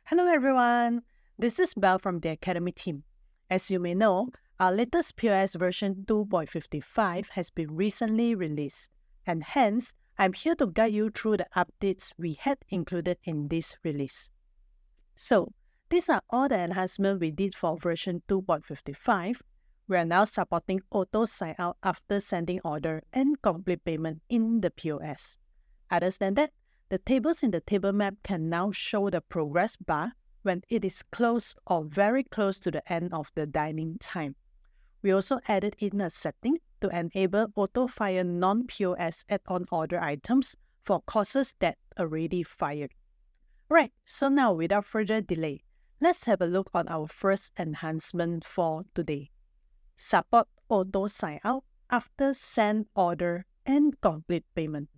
Hello everyone, this is Belle from the Academy team. As you may know, our latest POS version 2.55 has been recently released, and hence, I'm here to guide you through the updates we had included in this release. So, these are all the enhancements we did for version 2.55. We are now supporting auto sign-out after sending order and complete payment in the POS. Other than that, the tables in the table map can now show the progress bar when it is close or very close to the end of the dining time. We also added in a setting to enable auto-fire non-POS add-on order items for courses that already fired. Right, so now without further delay, let's have a look on our first enhancement for today. Support auto sign-out after send order and complete payment.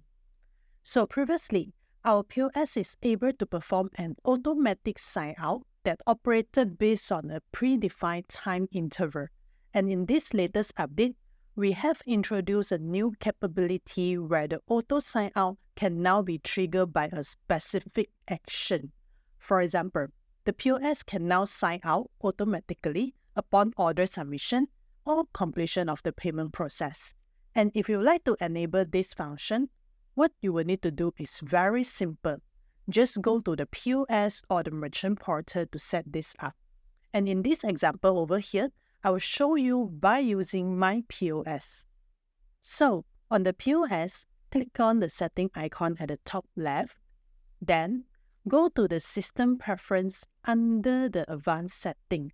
So previously, our POS is able to perform an automatic sign-out that operated based on a predefined time interval. And in this latest update, we have introduced a new capability where the auto sign-out can now be triggered by a specific action. For example, the POS can now sign out automatically upon order submission or completion of the payment process. And if you would like to enable this function, what you will need to do is very simple. Just go to the POS or the merchant portal to set this up. And in this example over here, I will show you by using my POS. So, on the POS, click on the setting icon at the top left. Then, go to the System Preference under the Advanced Setting.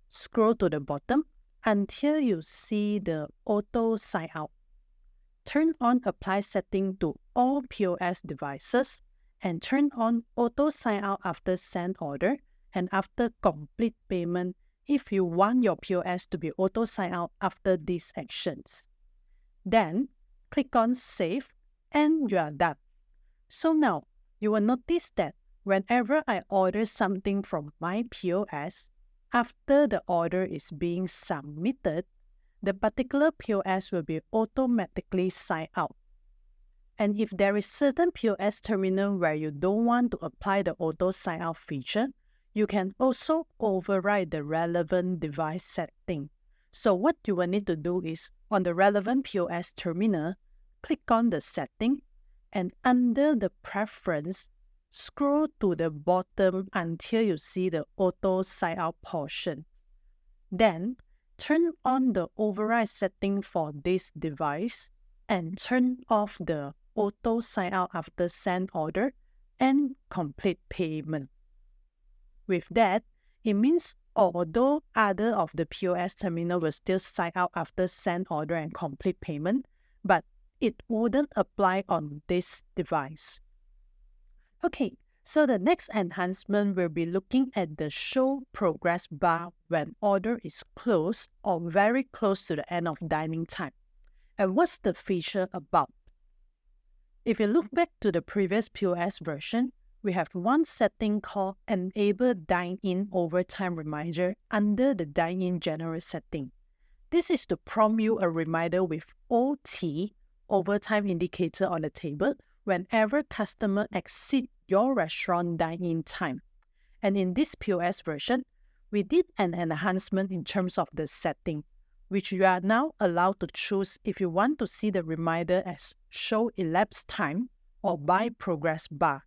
Scroll to the bottom until you see the Auto Sign Out. Turn on Apply Setting to all POS devices and turn on Auto Sign Out after send order and after complete payment if you want your POS to be auto sign out after these actions. Then, click on Save and you are done. So now, you will notice that whenever I order something from my POS, after the order is being submitted, the particular POS will be automatically signed out. And if there is certain POS terminal where you don't want to apply the auto sign out feature, you can also override the relevant device setting. So what you will need to do is, on the relevant POS terminal, click on the setting and under the preference, scroll to the bottom until you see the auto sign out portion. Then, turn on the override setting for this device and turn off the auto sign out after send order and complete payment. With that, it means although other of the POS terminal will still sign out after send order and complete payment, but it wouldn't apply on this device. Okay, so the next enhancement will be looking at the Show Progress bar when order is close or very close to the end of dining time. And what's the feature about? If you look back to the previous POS version, we have one setting called Enable Dine-In Overtime Reminder under the Dine-In General setting. This is to prompt you a reminder with OT, overtime indicator on the table, whenever customer exceed your restaurant dine-in time. And in this POS version, we did an enhancement in terms of the setting, which you are now allowed to choose if you want to see the reminder as Show Elapsed Time or by Progress Bar.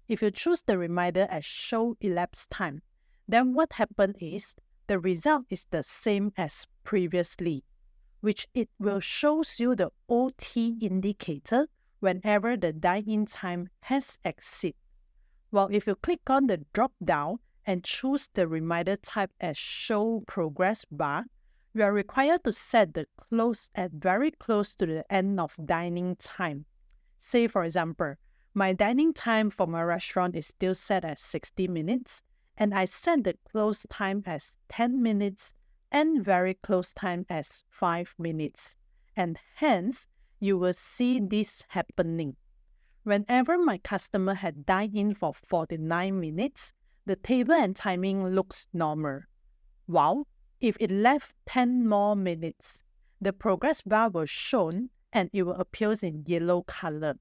If you choose the reminder as Show Elapsed Time, then what happens is the result is the same as previously, which it will show you the OT indicator whenever the dine-in time has exceeded. While if you click on the drop-down and choose the reminder type as Show Progress Bar, you are required to set the close at very close to the end of dining time. Say, for example, my dining time for my restaurant is still set at 60 minutes, and I set the close time as 10 minutes and very close time as 5 minutes. And hence, you will see this happening. Whenever my customer had dined in for 49 minutes, the table and timing looks normal. While if it left 10 more minutes, the progress bar was shown and it will appear in yellow color.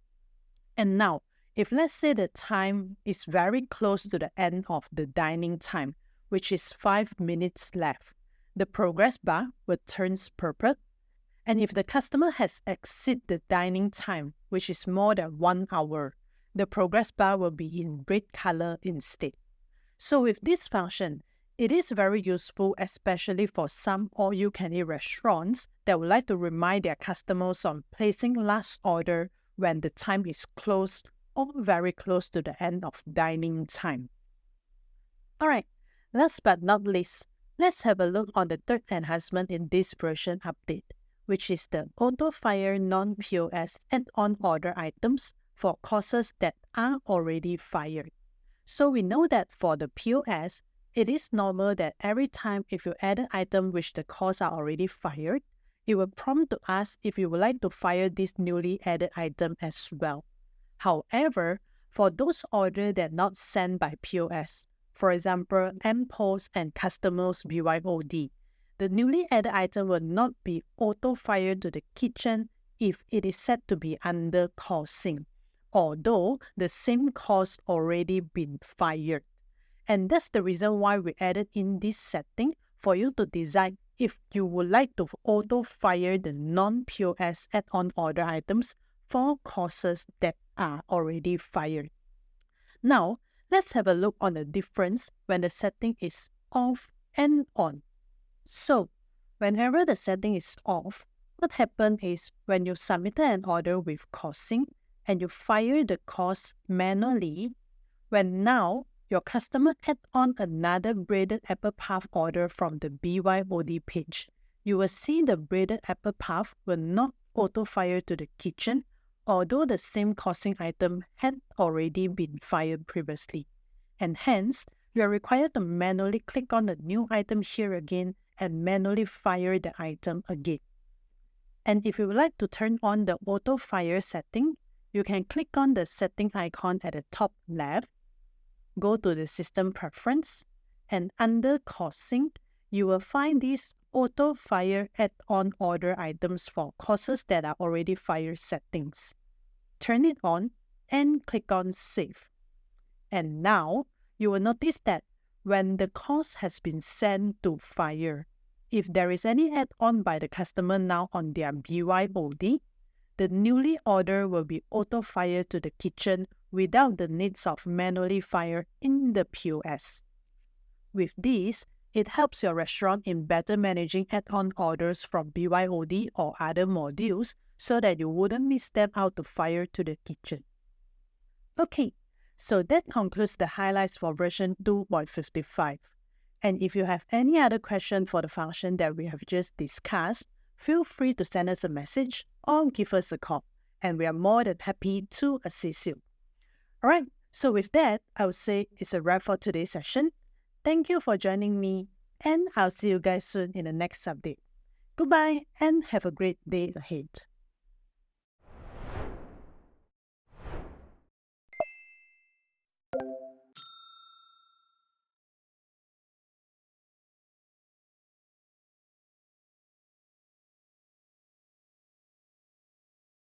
And now, If let's say the time is very close to the end of the dining time, which is 5 minutes left, the progress bar will turn purple. And if the customer has exceeded the dining time, which is more than 1 hour, the progress bar will be in red color instead. So with this function, it is very useful, especially for some all-you-can-eat restaurants that would like to remind their customers on placing last order when the time is close or very close to the end of dining time. Alright, last but not least, let's have a look on the third enhancement in this version update, which is the auto-fire non-POS add-on order items for courses that are already fired. So we know that for the POS, it is normal that every time if you add an item which the course are already fired, it will prompt to ask if you would like to fire this newly added item as well. However, for those orders that not sent by POS, for example, mPOS and customers BYOD, the newly added item will not be auto-fired to the kitchen if it is set to be under coursing, although the same course already been fired. And that's the reason why we added in this setting for you to decide if you would like to auto-fire the non-POS add-on order items for courses that are already fired. Now, let's have a look on the difference when the setting is off and on. So, whenever the setting is off, what happens is when you submit an order with coursing and you fire the course manually, when now your customer add on another breaded apple puff order from the BYOD page, you will see the breaded apple puff will not auto-fire to the kitchen, although the same coursing item had already been fired previously. And hence, you are required to manually click on the new item here again and manually fire the item again. And if you would like to turn on the auto-fire setting, you can click on the setting icon at the top left, go to the System Preference, and under Coursing, you will find these Auto-Fire Add-on Order items for courses that are already fired settings. Turn it on and click on Save. And now, you will notice that when the course has been sent to fire, if there is any add-on by the customer now on their BYOD, the newly order will be auto-fired to the kitchen without the needs of manually fire in the POS. With this, it helps your restaurant in better managing add-on orders from BYOD or other modules so that you wouldn't miss them out to fire to the kitchen. Okay, so that concludes the highlights for version 2.55. And if you have any other question for the function that we have just discussed, feel free to send us a message or give us a call, and we are more than happy to assist you. Alright, so with that, I would say it's a wrap for today's session. Thank you for joining me, and I'll see you guys soon in the next update. Goodbye, and have a great day ahead.